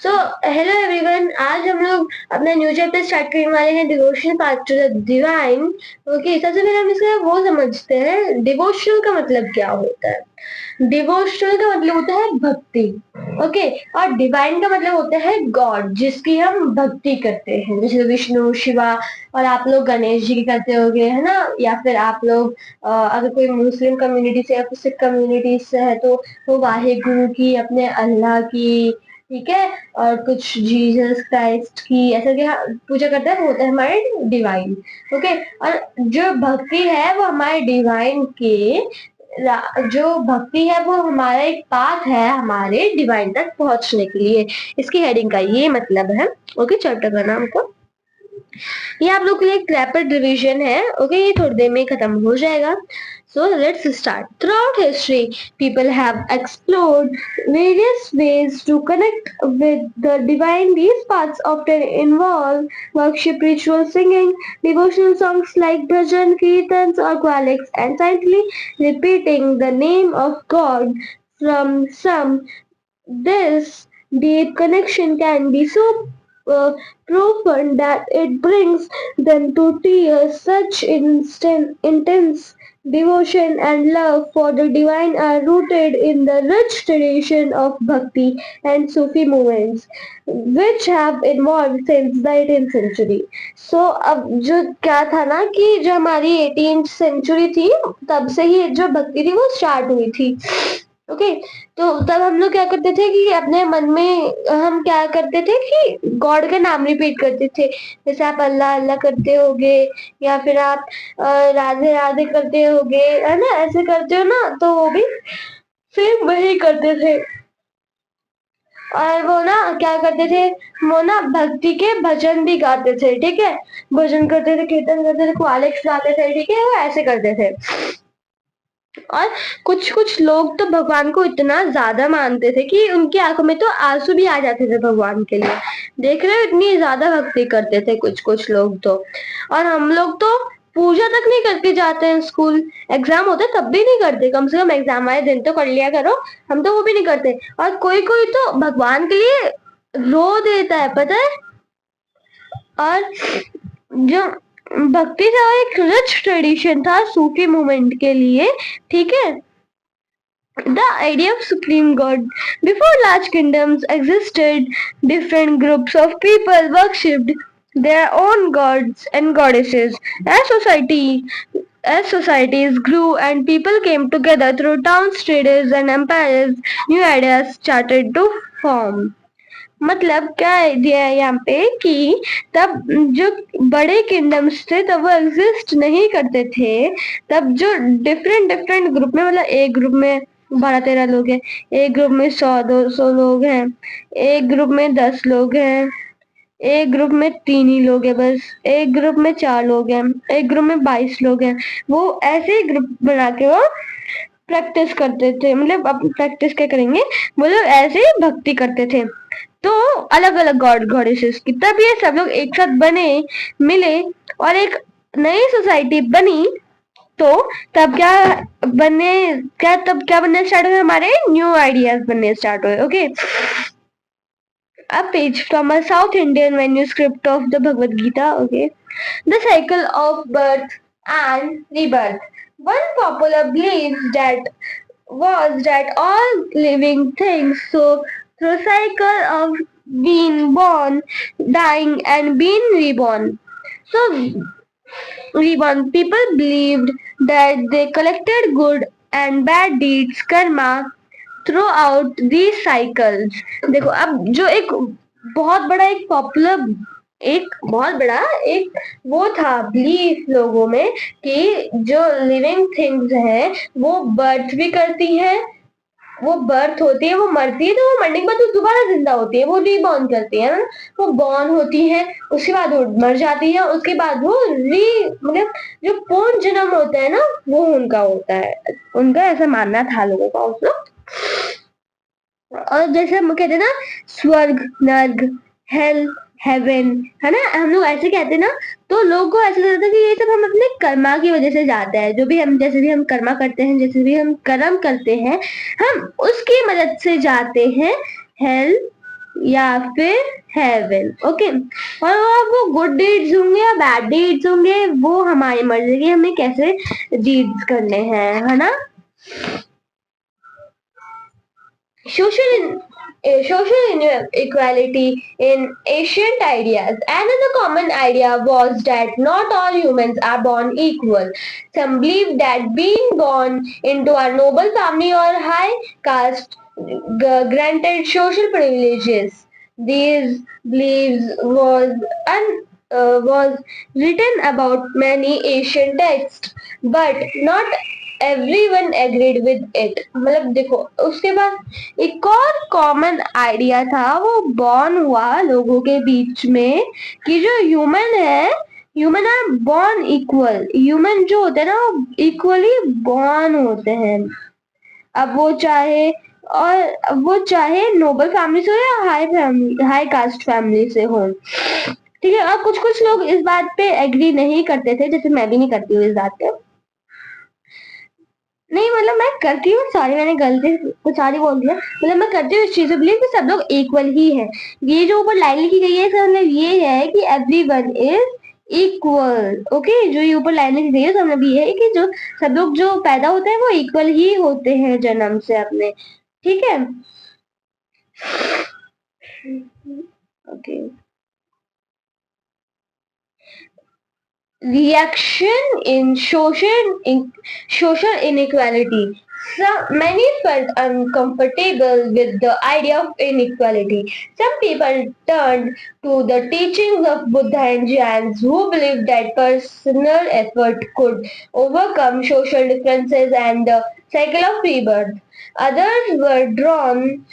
So hello everyone, आज हम लोग अपना न्यू चैप्टर स्टार्ट करने वाले हैं, devotion part two the divine. Okay, सबसे पहले हम इसका वो समझते हैं डिवोशनल का मतलब क्या होता है। डिवोशनल का मतलब होता है भक्ति। ओके, और डिवाइन का मतलब होता है गॉड, जिसकी हम भक्ति करते हैं, जैसे विष्णु, शिवा। और आप लोग गणेश जी की करते होगे, है ना? या फिर आप लोग अगर कोई मुस्लिम कम्युनिटी से या फिर सिख कम्युनिटी से है तो वो वाहे गुरु की, अपने अल्लाह की, ठीक है, और कुछ जीसस क्राइस्ट की ऐसा क्या पूजा करते हैं, वो होता है हमारे डिवाइन। ओके, और जो भक्ति है वो हमारे डिवाइन के जो भक्ति है वो हमारा एक पाथ है हमारे डिवाइन तक पहुंचने के लिए। इसकी हेडिंग का ये मतलब है। ओके, चैप्टर का नाम को ये आप लोग के लिए एक रैपिड रिवीजन है। ओके, ये थोड़ी देर में खत्म हो जाएगा। So let's start. Throughout history, people have explored various ways to connect with the divine. These paths often involve worship rituals, singing devotional songs like bhajan, kirtans, or qaliks, and silently repeating the name of God. From some, this deep connection can be so uh, profound that it brings them to tears. Such intense devotion and love for the divine are rooted in the rich tradition of bhakti and Sufi movements, which have evolved since the 18th century. So अब जो क्या था ना कि जो हमारी 18th century थी, तब से ही जो भक्ति थी वो स्टार्ट हुई थी। ओके, तो तब हम लोग क्या करते थे कि अपने मन में हम क्या करते थे कि गॉड का नाम रिपीट करते थे। जैसे आप अल्लाह अल्लाह करते होगे, या फिर आप राधे राधे करते होगे, है ना? ऐसे करते हो ना, तो वो भी सेम वही करते थे। और वो ना क्या करते थे, वो ना भक्ति के भजन भी गाते थे, ठीक है? भजन करते थे, कीर्तन करते थे, क्वालिक्स गाते थे, ठीक है? वो ऐसे करते थे। और कुछ कुछ लोग तो भगवान को इतना ज्यादा मानते थे कि उनकी आंखों में तो आंसू भी आ जाते थे भगवान के लिए। देख रहे हो, इतनी ज्यादा भक्ति करते थे कुछ कुछ लोग तो। और हम लोग तो पूजा तक नहीं करके जाते हैं स्कूल। एग्जाम होता है तब भी नहीं करते, कम से कम एग्जाम वाले दिन तो कर लिया करो। हम तो वो भी नहीं करते। और कोई कोई तो भगवान के लिए रो देता है, पता है? और जो भक्ति था एक रिच ट्रेडिशन था सूफी मूवमेंट के लिए, ठीक है? The idea of supreme god. Before large kingdoms existed, different groups of people worshipped their own gods and goddesses. As societies grew and people came together through towns, traders and empires, new ideas started to form. मतलब क्या idea है यहाँ पे कि तब जो बड़े kingdoms थे तब वो एग्जिस्ट नहीं करते थे। तब जो डिफरेंट डिफरेंट ग्रुप में, मतलब एक ग्रुप में 12-13 लोग हैं, एक ग्रुप में 100-200 लोग हैं, एक ग्रुप में 10 लोग हैं, एक ग्रुप में 3 ही लोग हैं बस, एक ग्रुप में 4 लोग हैं, एक ग्रुप में 22 लोग हैं। वो ऐसे ही ग्रुप बना के वो प्रैक्टिस करते थे। मतलब अब प्रैक्टिस क्या करेंगे, वो लोग ऐसे ही भक्ति करते थे। तो अलग अलग गॉड गॉडेसेस की, तब ये सब लोग एक साथ बने, मिले और एक नई सोसाइटी बनी। तो तब क्या बने, क्या तब क्या बनने स्टार्ट हुए, हमारे न्यू आइडियाज बनने स्टार्ट हुए। Okay, a page from a South Indian manuscript of the Bhagavad Gita. Okay, the cycle of birth and rebirth. One popular belief that was that all living things so through cycle of being born, dying, and being reborn. So reborn people believed that they collected good and bad deeds, karma, through out the cycles. देखो, अब जो एक बहुत बड़ा एक popular एक बहुत बड़ा एक वो था बिलीफ लोगों में कि जो लिविंग थिंग्स हैं वो बर्थ भी करती हैं, वो बर्थ होती है, वो मरती है, तो वो मरने के बाद तो दोबारा जिंदा होती है, वो रीबॉर्न करती है ना। वो बॉर्न होती है, उसके बाद वो मर जाती है, उसके बाद वो मतलब जो पूर्ण जन्म होता है ना, वो उनका होता है। उनका ऐसा मानना था लोगों का उस वक्त। और जैसे हम कहते हैं ना, स्वर्ग, नर्क, हेल, हेवन, है ना? हम लोग ऐसे कहते हैं ना, तो लोगों को ऐसा लगता है कि ये सब हम अपने कर्मा की वजह से जाते हैं। जो भी हम, जैसे भी हम कर्मा करते हैं, जैसे भी हम कर्म करते हैं, हम उसकी मदद से जाते हैं हेल या फिर हेवन। ओके, और वो गुड डीड्स होंगे या बैड डीड्स होंगे वो हमारी मर्जी की, हमें कैसे डीड्स करने हैं, है ना। Social inequality in ancient ideas. Another common idea was that not all humans are born equal. Some believe that being born into a noble family or high caste granted social privileges. These beliefs was written about many ancient texts, but not everyone agreed with it. मतलब देखो, उसके बाद एक और common idea था, वो born हुआ लोगों के बीच में कि जो human are born equal, human जो होते हैं ना वो इक्वली बॉर्न होते हैं। अब वो चाहे नोबल फैमिली से हो या हाई कास्ट फैमिली से हो। ठीक है, और कुछ कुछ लोग इस बात पे एग्री नहीं करते थे, जैसे मैं भी नहीं करती हूँ इस बात पे। नहीं मतलब मैं करती हूँ, सॉरी मैंने गलती कुछ और ही बोल दिया। मतलब मैं करती हूँ इस चीज को बिलीव कि सब लोग इक्वल ही है। ये जो ऊपर लाइन लिखी गई है इसका मतलब ये है कि एवरीवन इज इक्वल। ओके, जो ये ऊपर लाइन लिखी गई है इसका मतलब ये है कि जो सब लोग जो पैदा होते हैं वो इक्वल ही होते हैं जन्म से अपने। ठीक है, okay. Reaction in social inequality. Many felt uncomfortable with the idea of inequality. Some people turned to the teachings of Buddha and Jains, who believed that personal effort could overcome social differences and the cycle of rebirth. Others were drawn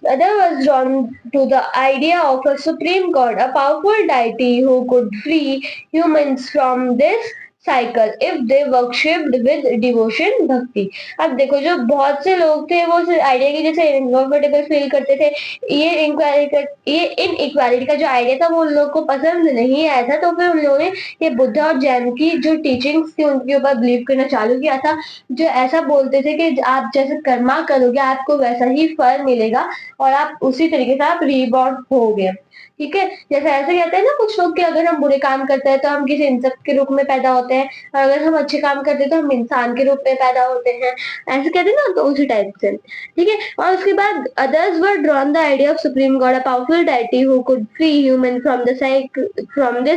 Other was drawn to the idea of a supreme god, a powerful deity who could free humans from this cycle if they worshipped with devotion bhakti. अब देखो, जो बहुत से लोग थे वो idea की जैसे इनकम्फर्टेबल फील करते थे। ये इन इक्वालिटी का जो आइडिया था वो उन लोगों को पसंद नहीं आया था, तो फिर उन लोगों ने ये बुद्धा और जैन की जो टीचिंग्स थी उनके ऊपर बिलीव करना चालू किया था, जो ऐसा बोलते थे कि आप जैसे कर्मा करोगे आपको वैसा ही फल मिलेगा और आप उसी तरीके से आप रीबॉर्न होगे। ठीक है, जैसे ऐसे कहते हैं ना कुछ लोग कि अगर हम बुरे काम करते हैं तो हम किसी इंसेक्ट के रूप में पैदा होते हैं, और अगर हम अच्छे काम करते हैं तो हम इंसान के रूप में पैदा होते हैं, ऐसे कहते हैं ना, तो उसी टाइप से। ठीक है, और उसके बाद others were drawn the idea of supreme God, a powerful deity who could free human from this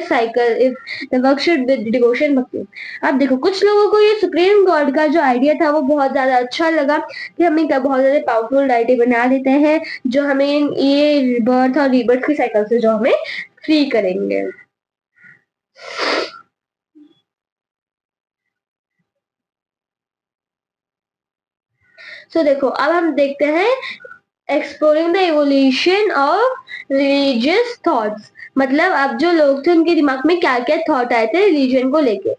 cycle if the work should with devotion bhakti. अब देखो, कुछ लोगों को ये सुप्रीम गॉड का जो आइडिया था वो बहुत ज्यादा अच्छा लगा कि हम एक बहुत ज्यादा पावरफुल डेटी बना देते हैं जो हमें ये बर्थ और रीबर्थ की साइकिल से जो हमें फ्री करेंगे। देखो, अब हम देखते हैं exploring the evolution of religious thoughts. मतलब अब जो लोग थे उनके दिमाग में क्या क्या थॉट आए थे रिलीजन को लेके।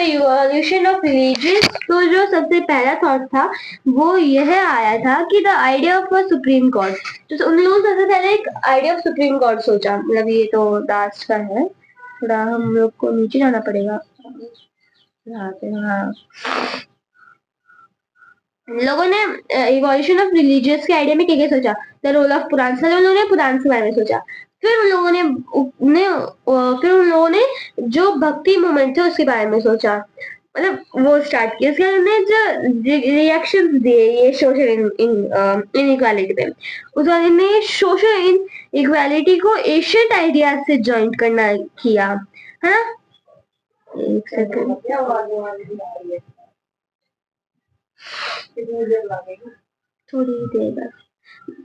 इवोल्यूशन ऑफ रिलीजियस, तो जो सबसे पहला थॉट था वो यह आया था कि the idea of a supreme God. तो उन लोगों ने सबसे पहले एक आइडिया ऑफ सुप्रीम गॉड सोचा। मतलब ये तो लास्ट का है, थोड़ा हम लोग को नीचे जाना पड़ेगा यहाँ पे। हाँ, लोगों ने इवोल्यूशन ऑफ रिलीजियस के आइडिया में क्या क्या सोचा। द रोल ऑफ पुराण, सब लोगों ने पुराण के बारे में सोचा। फिर उन लोगों ने जो भक्ति मूवमेंट थे उसके बारे में सोचा, मतलब वो स्टार्ट किया। उसके बाद उन्होंने जो रिएक्शन दिए ये सोशल इनइक्वालिटी पे, उसके बाद इन्होंने सोशल इनइक्वालिटी को एशियंट आइडियाज से ज्वाइन करना किया, है ना। एक सेकंड, थोड़ी देर बाद।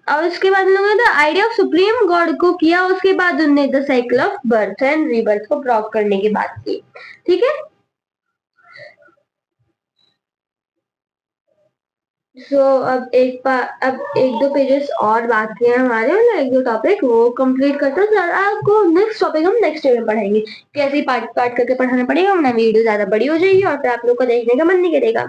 और उसके बाद उन लोगों ने आइडिया ऑफ सुप्रीम गॉड को किया। उसके बाद उन्होंने the cycle of birth and rebirth को ब्लॉक करने की बात की। ठीक है, अब एक दो पेजेस और बाकी हैं हमारे, मतलब एक दो टॉपिक वो कंप्लीट करते हैं। सर आपको नेक्स्ट टॉपिक हम नेक्स्ट डे में पढ़ेंगे, कैसे पार्ट पार्ट करके पढ़ाना पड़ेगा, वरना वीडियो ज्यादा बड़ी हो जाएगी और फिर आप लोग को देखने का मन नहीं करेगा।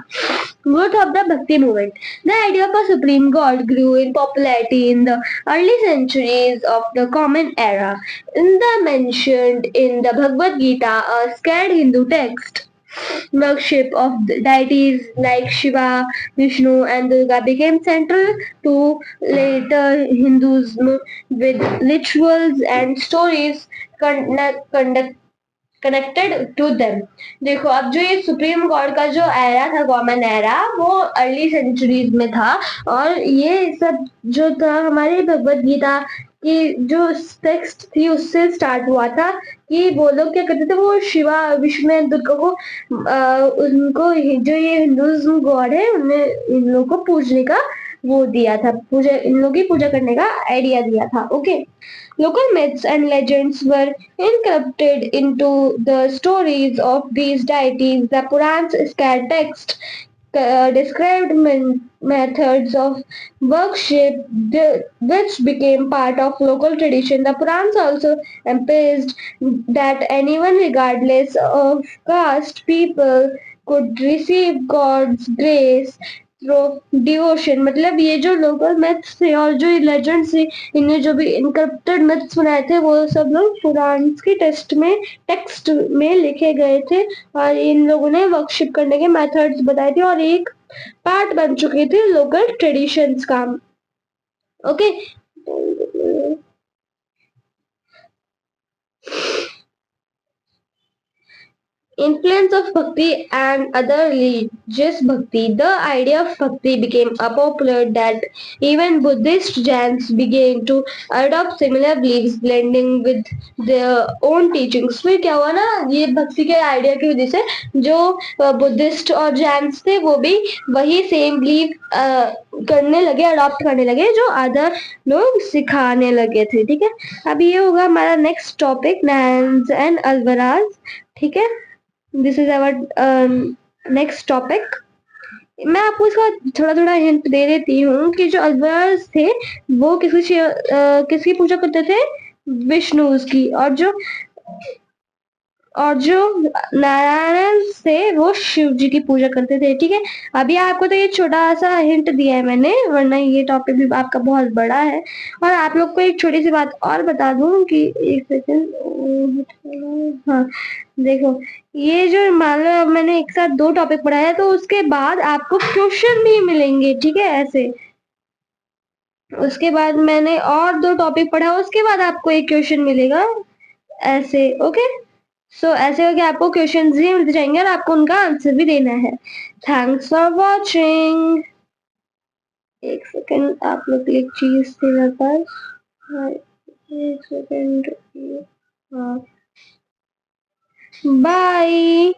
Growth of the Bhakti movement. The idea of a supreme god grew in popularity in the early centuries of the Common Era. In the mentioned in the Bhagavad Gita, a scared Hindu text. Worship of the deities like Shiva, Vishnu, and Durga became central to later Hinduism with rituals and stories connected to them. देखो अब जो ये supreme God का जो era था, common era, वो early centuries में था। और ये सब जो था हमारी भगवत गीता की जो टेक्स्ट थी उससे स्टार्ट हुआ था कि वो लोग क्या करते थे, वो शिवा विष्णु एंड दुर्गा को उनको जो ये हिंदुइज्म गॉड है उन्हें इन लोगों को पूजने का वो दिया था, पूजा इन लोगों की पूजा करने का आइडिया दिया था। Okay, local myths and legends were incorporated into the stories of these deities. The Purans sacred text described methods of worship which became part of local tradition. The Purans also emphasized that anyone, regardless of caste, people could receive God's grace through devotion. मतलब ये जो local maths थे और जो legends थे, इन्हें जो भी इनकरप्टेड मैथ्स बनाए थे वो सब लोग पुराण की टेक्स्ट में लिखे गए थे और इन लोगों ने वर्कशिप करने के मेथड्स बताए थे और एक पार्ट बन चुके थे लोकल ट्रेडिशंस का। Okay, influence of bhakti and other religious bhakti. The idea of bhakti became a popular that even Buddhist Jains began to adopt similar beliefs, blending with their own teachings. फिर क्या हुआ ना, ये भक्ति के idea की वजह से जो बुद्धिस्ट और जैन्स थे वो भी वही सेम बिलीव करने लगे, अडॉप्ट करने लगे जो अदर लोग सिखाने लगे थे। ठीक है, अब ये होगा हमारा नेक्स्ट टॉपिक, नैन्स एंड अल्वराज। ठीक है, this is our next topic. मैं आपको इसका थोड़ा थोड़ा हिंट दे देती हूँ कि जो अल्बर्स थे वो किसकी पूजा करते थे, विष्णु की। और जो नारायण थे वो शिव जी की पूजा करते थे। ठीक है, अभी आपको तो ये छोटा सा हिंट दिया है मैंने, वरना ये टॉपिक भी आपका बहुत बड़ा है। और आप लोग को एक छोटी सी बात और बता दूं कि एक सेकंड, हाँ देखो, ये जो मान लो अब मैंने एक साथ दो टॉपिक पढ़ाया तो उसके बाद आपको क्वेश्चन भी मिलेंगे। ठीक है, ऐसे उसके बाद मैंने और दो टॉपिक पढ़ा उसके बाद आपको एक क्वेश्चन मिलेगा, ऐसे। ओके, सो ऐसे करके आपको क्वेश्चन भी मिलते जाएंगे और आपको उनका आंसर भी देना है। Thanks for watching. एक सेकंड, आप लोग एक चीज थी मेरे पास, हाँ, एक सेकंड, हाँ, bye,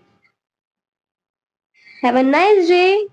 have a nice day.